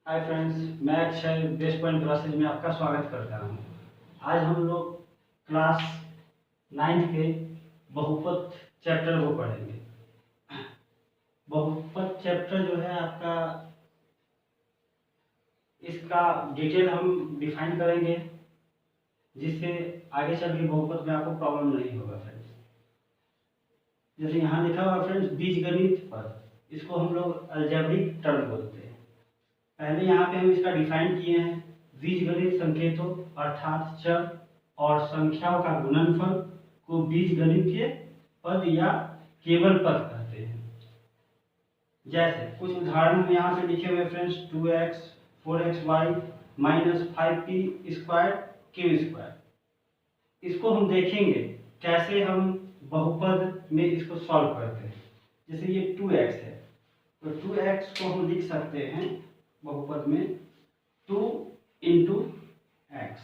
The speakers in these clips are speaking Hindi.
हाय फ्रेंड्स, मैं अक्षय बेस्ट पॉइंट क्लासेज में आपका स्वागत करता हूँ। आज हम लोग क्लास 9 के बहुपद चैप्टर को पढ़ेंगे। बहुपद चैप्टर जो है आपका, इसका डिटेल हम डिफाइन करेंगे, जिससे आगे चल के बहुपद में आपको प्रॉब्लम नहीं होगा फ्रेंड्स। जैसे यहाँ लिखा हुआ फ्रेंड्स, बीजगणित पद, इसको हम लोग अलजेब्रिक टर्म बोलते हैं। पहले यहाँ पे हम इसका डिफाइन किए हैं। बीजगणित संकेतों अर्थात चर और संख्याओं का गुणनफल को बीजगणितीय पद या केवल पद कहते हैं। जैसे कुछ उदाहरण हम यहाँ पे लिखे हुए friends, 2x 4xy minus 5p square Q square. इसको हम देखेंगे कैसे हम बहुपद में इसको सॉल्व करते हैं। जैसे ये 2x है, तो 2x को हम लिख सकते हैं बहुपद में 2 इंटू एक्स।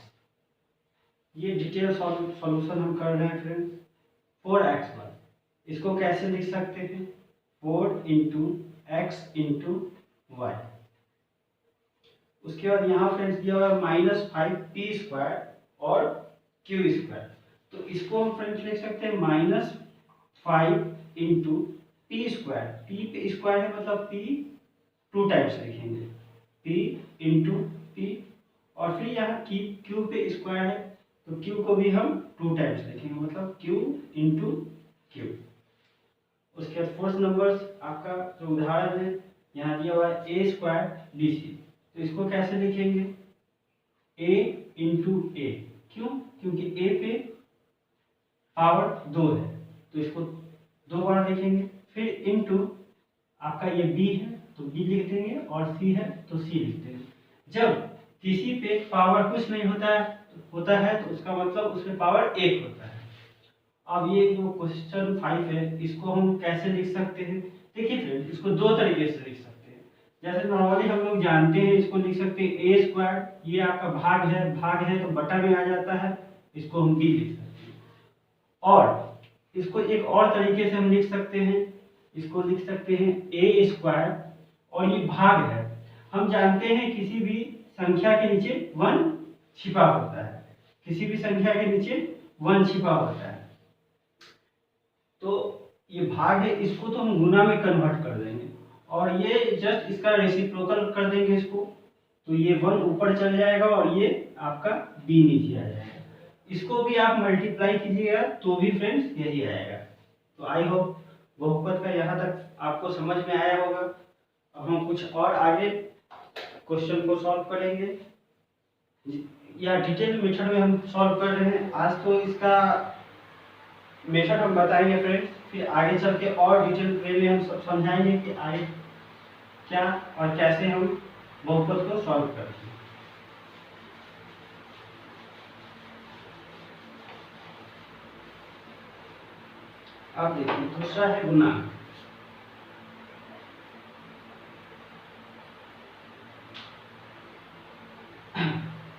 ये डिटेल सॉल्यूशन हम कर रहे हैं फ्रेंड्स। 4xy, इसको कैसे लिख सकते हैं? 4 इंटू एक्स इंटू वाई। उसके बाद यहाँ फ्रेंड्स दिया हुआ है माइनस 5p स्क्वायर और क्यू स्क्वायर, तो इसको हम फ्रेंड्स लिख सकते हैं minus 5 into P square. P पे स्क्वायर है मतलब p 2 टाइम्स लिखेंगे, p इंटू पी, और फिर यहाँ क्यू पे स्क्वायर है तो क्यू को भी हम 2 टाइम्स लिखेंगे, मतलब क्यू इंटू क्यू। उसके बाद फोर्थ नंबर्स आपका जो उदाहरण है, यहाँ दिया हुआ है ए स्क्वायर बी सी, तो इसको कैसे लिखेंगे? a इंटू ए। क्यों? क्योंकि a पे पावर 2 है तो इसको 2 बार लिखेंगे। फिर इंटू आपका ये b है तो b लिख देंगे, और c है तो c लिख देंगे। जब किसी पे पावर कुछ नहीं होता है तो उसका मतलब उसमें पावर 1 होता है। अब ये जो क्वेश्चन 5 है, इसको हम कैसे लिख सकते हैं? देखिए फ्रेंड्स, इसको 2 तरीके से लिख सकते हैं। जैसे नॉर्मली हम लोग जानते हैं, इसको लिख सकते हैं ए स्क्वायर, ये आपका भाग है तो बटा में आ जाता है, इसको हम बी लिख सकते हैं। और इसको एक और तरीके से हम लिख सकते हैं, इसको लिख सकते हैं ए स्क्वायर, और ये भाग है। हम जानते हैं किसी भी संख्या के नीचे 1 छिपा होता है, किसी भी संख्या के नीचे 1 छिपा होता है, तो ये भाग है, इसको तो हम गुना में कन्वर्ट कर देंगे, और ये जस्ट इसका रेसिप्रोकल कर देंगे इसको, तो ये 1 ऊपर चल जाएगा और ये आपका b नीचे आ जाएगा। इसको भी आप मल्टीप्लाई कीजिएगा तो भी फ्रेंड्स यही आएगा। तो आई होप बहुपद का यहाँ तक आपको समझ में आया होगा। अब हम कुछ और आगे क्वेश्चन को सॉल्व करेंगे, या डिटेल मेथड में हम सॉल्व कर रहे हैं। आज तो इसका मेथड हम बताएंगे फ्रेंड्स, फिर आगे चल के और डिटेल वे में हम समझाएंगे कि आगे क्या और कैसे हम बहुपद को सॉल्व करते हैं। आप देखिए, दूसरा है गुणांक।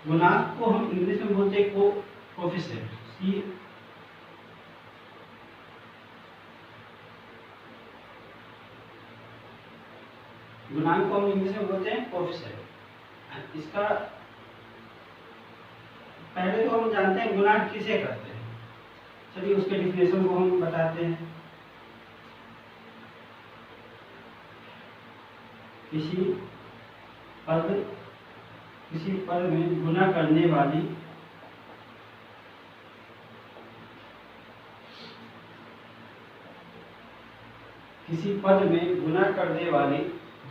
गुणांक को हम इंग्लिश में बोलते हैं कोएफिशिएंट। गुणांक को हम इंग्लिश में बोलते हैं कोएफिशिएंट। इसका पहले तो हम जानते हैं गुणांक किसे कहते हैं। चलिए उसके डिफिनेशन को हम बताते हैं। किसी पद में गुना करने वाली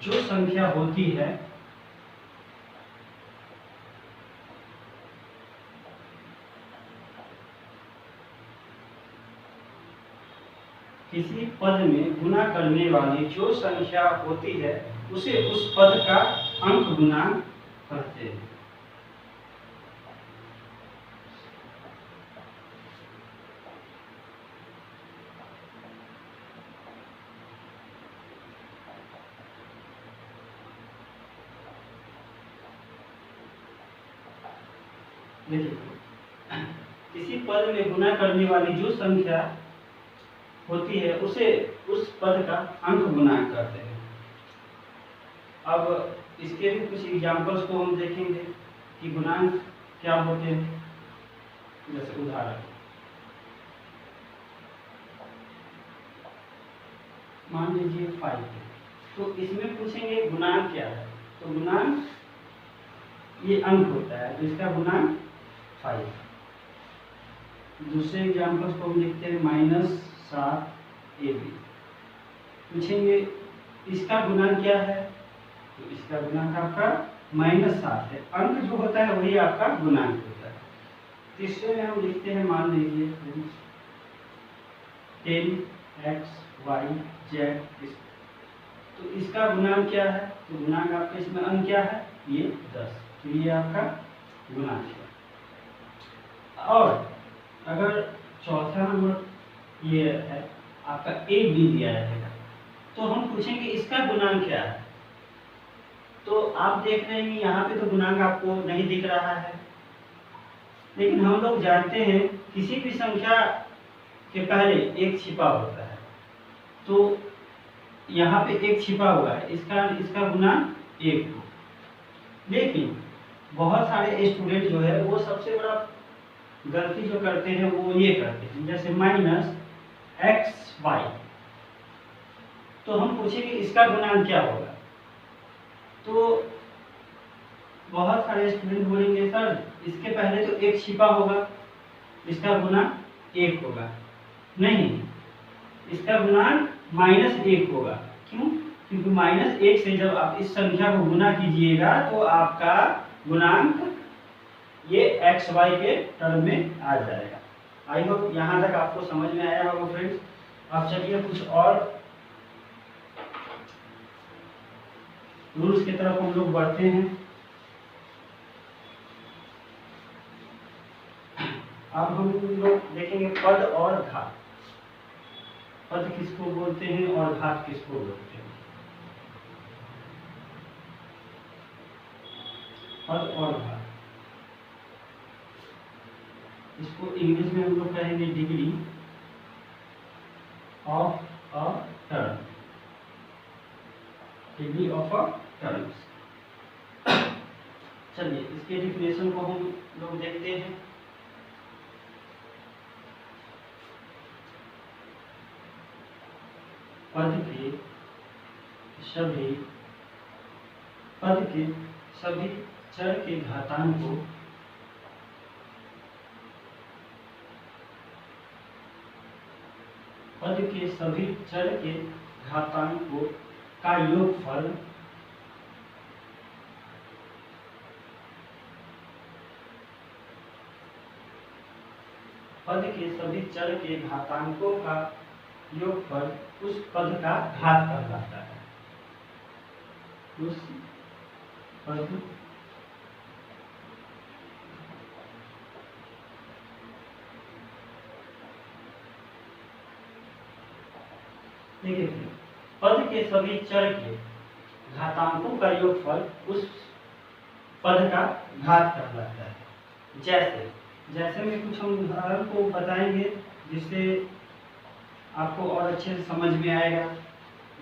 जो संख्या होती है किसी पद में गुना करने वाली जो संख्या होती है उसे उस पद का अंक गुणांक कहते हैं। देखिए, किसी पद में गुना करने वाली जो संख्या होती है उसे उस पद का अंक गुणांक कहते हैं। अब इसके भी कुछ एग्जांपल्स को हम देखेंगे कि गुणांक क्या होते हैं। जैसे उदाहरण मान लीजिए 5 है, तो इसमें पूछेंगे गुणांक क्या है, तो गुणांक ये अंक होता है, तो इसका गुणांक 5। दूसरे एग्जांपल्स को हम लिखते हैं -7 AB। पूछेंगे इसका गुणांक क्या है, तो इसका गुणांक आपका -7 है। अंक जो होता है वही आपका गुणांक होता है। तीसरे में हम लिखते हैं, मान लीजिए 10x, y, z। तो इसका गुणांक क्या है, तो गुणांक आपका इसमें अंक क्या है, ये 10। तो ये आपका गुणांक है। और अगर चौथा नंबर ये है आपका AB दिया रहेगा, तो हम पूछेंगे इसका गुणांक क्या है। तो आप देख रहे हैं यहाँ पे तो गुणांक आपको नहीं दिख रहा है, लेकिन हम लोग जानते हैं किसी भी संख्या के पहले एक छिपा होता है, तो यहाँ पे एक छिपा हुआ है, इसका गुणांक 1 हो। लेकिन बहुत सारे स्टूडेंट जो है वो सबसे बड़ा गलती जो करते हैं वो ये करते हैं, जैसे -xy। तो हम पूछेंगे इसका गुणांक क्या होगा, तो बहुत सारे स्टूडेंट बोलेंगे सर इसके पहले तो एक छिपा होगा, इसका गुणांक 1 होगा। नहीं, इसका गुणांक -1 होगा। क्यों? क्योंकि -1 से जब आप इस संख्या को गुना कीजिएगा तो आपका गुणांक ये xy के टर्म में आ जाएगा। आई होप यहाँ तक आपको समझ में आया होगा फ्रेंड्स। अब चलिए कुछ और रूल्स की तरफ हम लोग बढ़ते हैं। अब हम लोग देखेंगे पद और घात। पद किसको बोलते हैं और घात किसको बोलते हैं। पद और घात, इसको इंग्लिश में हम लोग कहेंगे degree of a term. Degree of a terms. चलिए इसके डिफिनेशन को हम लोग देखते हैं। पद के सभी चर के घातांक को का योगफल पद के सभी चर के घातांकों का योगफल उस पद का घात कहलाता है। उस पद देखिए पद के सभी चर के घातांकों का योगफल उस पद का घात कहलाता है। जैसे में कुछ हम उदाहरण को बताएंगे जिससे आपको और अच्छे से समझ में आएगा।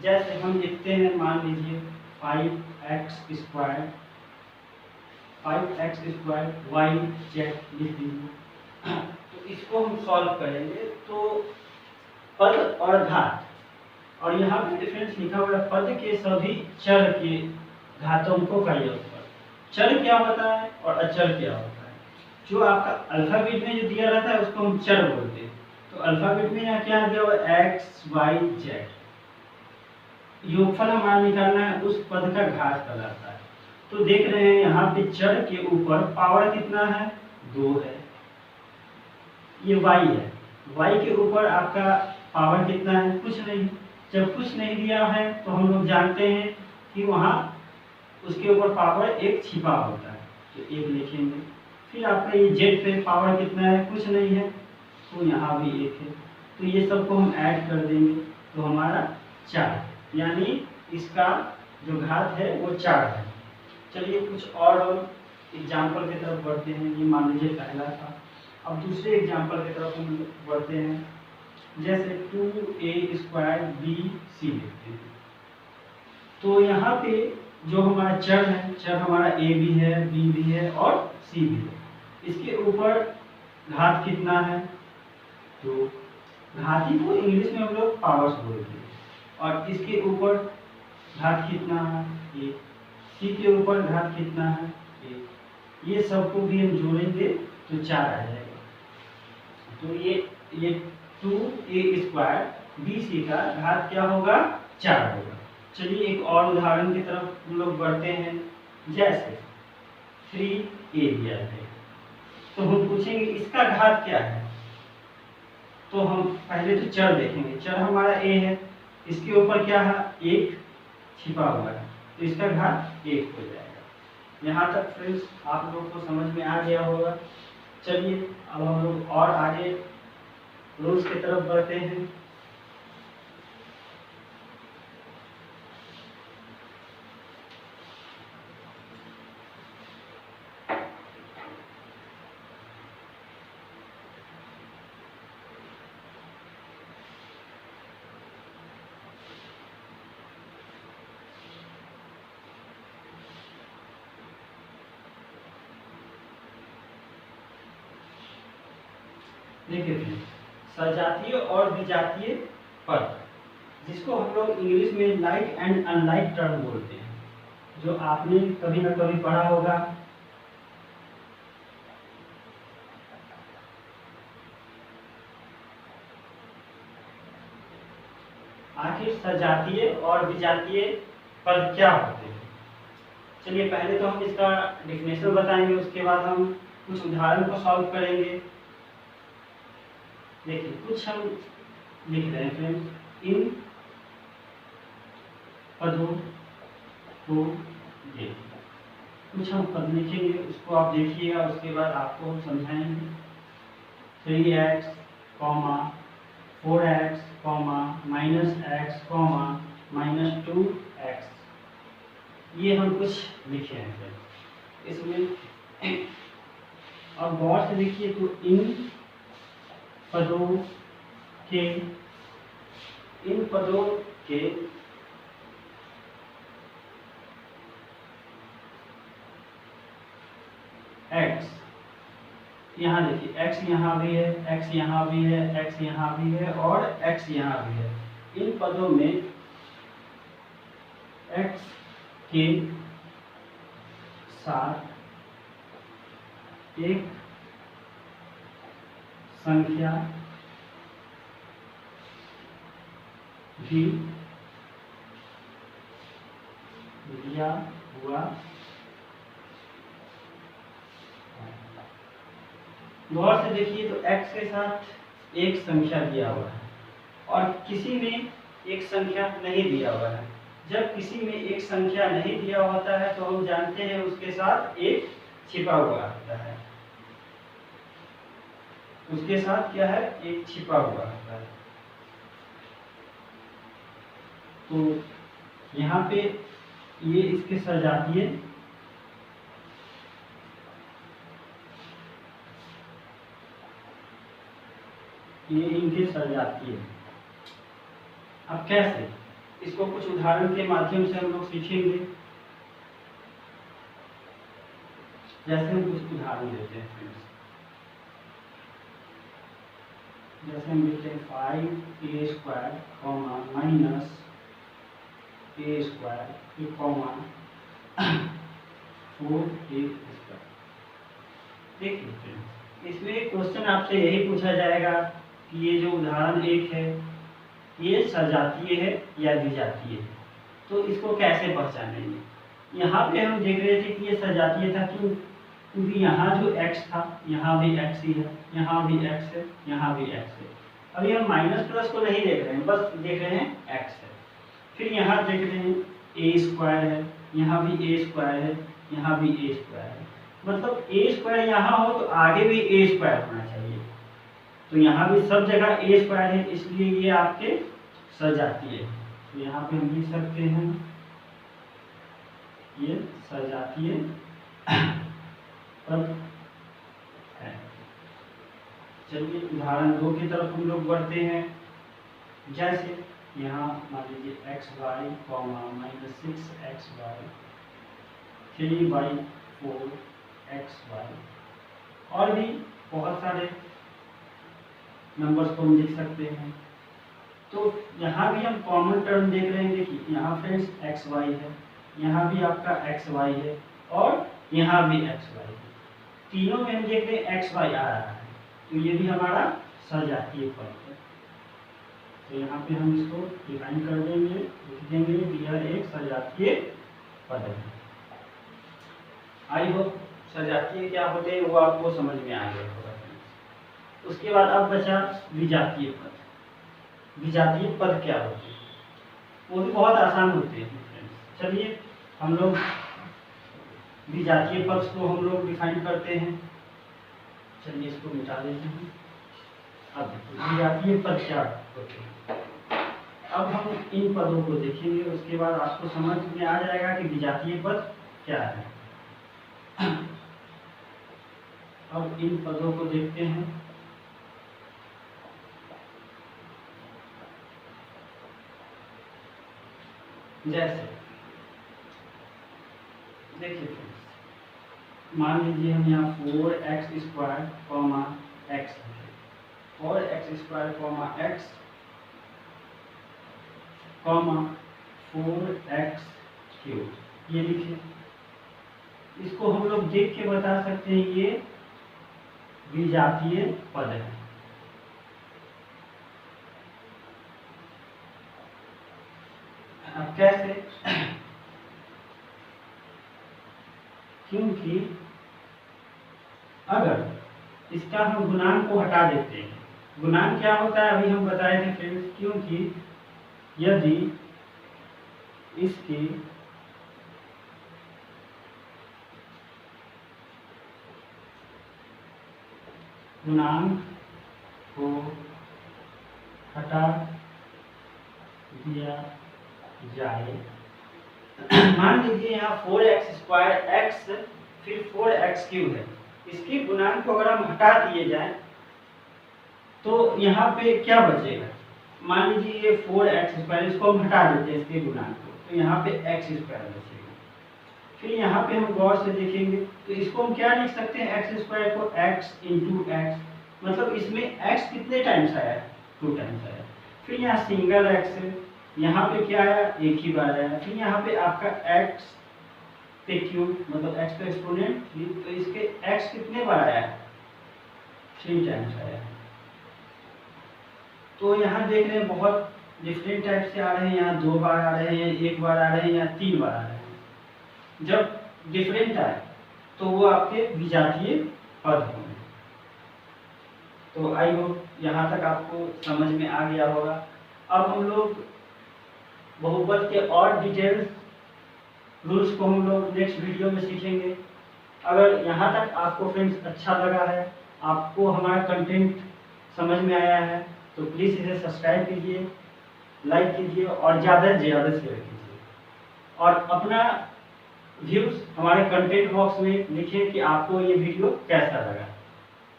जैसे हम लिखते हैं, मान लीजिए 5x स्क्वायर y z लिख लीजिए। तो इसको हम सॉल्व करेंगे तो पद और घात, और यहाँ पे डिफरेंस लिखा हुआ है पद के सभी चर के घातांकों का योगफल। चर क्या होता है और अचर क्या होता है। जो आपका अल्फाबेट में जो दिया रहता है उसको हम चर बोलते हैं। तो अल्फाबेट में यहाँ क्या दिया हुआ है x y z। योगफल हमारा निकालना है उस पद का घात कहलाता है। तो देख रहे हैं यहाँ पे चर के ऊपर पावर कितना है, 2 है। ये y है, y के ऊपर आपका पावर कितना है, कुछ नहीं। जब कुछ नहीं दिया है तो हम लोग जानते हैं कि वहाँ उसके ऊपर पावर 1 छिपा होता है, तो 1 लिखेंगे। फिर आपका ये z पे पावर कितना है, कुछ नहीं है, तो यहाँ भी 1 है। तो ये सबको हम ऐड कर देंगे तो हमारा 4, यानी इसका जो घात है वो 4 है। चलिए कुछ और हम एग्जाम्पल की तरफ बढ़ते हैं। ये मान लीजिए पहला था। अब दूसरे एग्जाम्पल की तरफ हम बढ़ते हैं। जैसे 2a² bc लिखते हैं। तो यहाँ पे जो हमारा चर है, चर हमारा a भी है, b भी है और c भी है, इसके ऊपर घात कितना है, तो घाती को इंग्लिश में हम लोग पावर्स बोलते हैं, और इसके ऊपर घात कितना है, a, c के ऊपर घात कितना है, a, ये सबको भी हम जोड़ेंगे तो 4 आ जाएगा। तो ये 2a² bc का घात क्या होगा, 4 होगा। चलिए एक और उदाहरण की तरफ हम लोग बढ़ते हैं। जैसे 3a दिया है, तो हम पूछेंगे इसका घात क्या है। तो हम पहले तो चर देखेंगे, चर हमारा a है, इसके ऊपर क्या है, 1 छिपा हुआ है, तो इसका घात 1 हो जाएगा। यहाँ तक फ्रेंड्स आप लोग को समझ में आ गया होगा। चलिए अब हम लोग और आगे रूल्स की तरफ बढ़ते हैं। देखिए सजातीय और विजातीय पद, जिसको हम लोग इंग्लिश में लाइक एंड अनलाइक टर्म बोलते हैं, जो आपने कभी ना कभी पढ़ा होगा। आखिर सजातीय और विजातीय पद क्या होते हैं। चलिए पहले तो हम इसका डेफिनेशन बताएंगे, उसके बाद हम कुछ उदाहरण को सॉल्व करेंगे। देखिए कुछ हम लिख रहे हैं फ्रेंड्स, इन पदों को देखिए, कुछ हम पद लिखेंगे, उसको आप देखिएगा, उसके बाद आपको हम समझाएंगे। 3x, 4x, -x, -2x, ये हम कुछ लिखे हैं फ्रेंड्स इसमें। अब गौर से देखिए, तो इन पदों के x, यहाँ देखिए x यहाँ भी है, x यहाँ भी है, x यहाँ भी है और x यहाँ भी है। इन पदों में x के साथ एक संख्या भी दिया हुआ। गौर से देखिए, तो x के साथ एक संख्या दिया हुआ है और किसी में एक संख्या नहीं दिया हुआ है। जब किसी में एक संख्या नहीं दिया होता है तो हम जानते हैं उसके साथ एक छिपा हुआ होता है, उसके साथ क्या है, एक छिपा हुआ होता है। तो यहाँ पे ये इसके सजातीय, ये इनके सजातीय। अब कैसे, इसको कुछ उदाहरण के माध्यम से हम लोग सीखेंगे। जैसे हम कुछ उदाहरण देते हैं फ्रेंड्स, जैसे हम लिखते हैं 5a² -a², 4a²। देखिए इसमें क्वेश्चन आपसे यही पूछा जाएगा कि ये जो उदाहरण 1 है, ये सजातीय है या विजातीय है, तो इसको कैसे पहचानेंगे। यहाँ पे हम देख रहे थे कि ये सजातीय था, क्योंकि यहाँ जो x था, यहाँ भी x ही है, यहाँ भी x है, यहाँ भी x है। अभी हम माइनस प्लस को नहीं देख रहे हैं, बस देख रहे हैं x है। फिर यहाँ देख रहे हैं a² है, यहाँ भी a² है, यहाँ भी a² है। मतलब a² यहाँ हो तो आगे भी a² होना चाहिए, तो यहाँ भी सब जगह a² है, इसलिए ये आपके सजातीय है। तो यहाँ पे हम लिख सकते हैं ये सजातीय पद है। चलिए उदाहरण 2 की तरफ हम लोग बढ़ते हैं। जैसे यहाँ मान लीजिए xy, -6xy 3/4xy, और भी बहुत सारे नंबर्स को हम लिख सकते हैं। तो यहाँ भी हम कॉमन टर्म देख रहे हैं, देखिए यहाँ फ्रेंड्स xy है, यहाँ भी आपका xy है, और यहाँ भी xy है, तीनों में हम देख रहे हैं xy आ रहा है, तो ये भी हमारा सजातीय पद है। तो यहाँ पे हम इसको डिफाइन कर देंगे, लिख देंगे कि यह एक सजातीय पद है। आई होप सजातीय क्या होते हैं वो आपको समझ में आ गया होगा। उसके बाद अब बचा विजातीय पद। विजातीय पद क्या होते हैं? वो भी बहुत आसान होते हैं फ्रेंड्स। चलिए हम लोग विजातीय पद को हम लोग डिफाइन करते हैं। चलिए इसको मिटा देते हैं। अब विजातीय पद क्या होते हैं, अब हम इन पदों को देखेंगे, उसके बाद आपको समझ में आ जाएगा कि विजातीय पद क्या है। अब इन पदों को देखते हैं। जैसे देखिए मान लीजिए हम यहाँ 4x² x, 4x² x, 4x³ ये लिखे। इसको हम लोग देख के बता सकते हैं ये विजातीय पद है। अब कैसे? क्योंकि अगर इसका हम गुणांक को हटा देते हैं, गुणांक क्या होता है अभी हम बताए थे फ्रेंड्स, क्योंकि यदि इसके गुणांक को हटा दिया जाए, मान लीजिए यहाँ 4x² x फिर 4x³ है, इसके गुणांक को अगर हम हटा दिए जाए तो यहाँ पे क्या बचेगा? मान लीजिए ये 4x², इसको हम हटा देते हैं इसके गुणांक को, तो यहाँ पे x² बचेगा। फिर यहाँ पे हम गौर से देखेंगे तो इसको हम क्या लिख सकते हैं, x² को x × x, मतलब इसमें x कितने टाइम्स आया है? 2 टाइम्स आया। फिर यहाँ सिंगल x है, यहाँ पे क्या आया? एक ही बार आया। फिर यहाँ पे आपका x पे क्यूब, मतलब x का एक्सपोनेंट, तो इसके x कितने बार आया है? 3 टाइम्स आया है। तो यहाँ देख रहे हैं बहुत डिफरेंट टाइप से आ रहे हैं, यहाँ 2 बार आ रहे हैं, 1 बार आ रहे हैं, यहाँ 3 बार आ रहे हैं। जब डिफरेंट आए तो वो आपके विजातीय पद होंगे। तो आई होप यहाँ तक आपको समझ में आ गया होगा। अब हम लोग बहुपद के और डिटेल्स रूल्स को हम लोग नेक्स्ट वीडियो में सीखेंगे। अगर यहाँ तक आपको फ्रेंड्स अच्छा लगा है, आपको हमारा कंटेंट समझ में आया है, तो प्लीज़ इसे सब्सक्राइब कीजिए, लाइक कीजिए और ज़्यादा से ज़्यादा शेयर कीजिए। और अपना व्यूज़ हमारे कंटेंट बॉक्स में लिखिए कि आपको ये वीडियो कैसा लगा।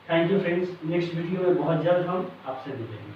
Thank you friends. Next video में बहुत जल्द हम आपसे मिलेंगे।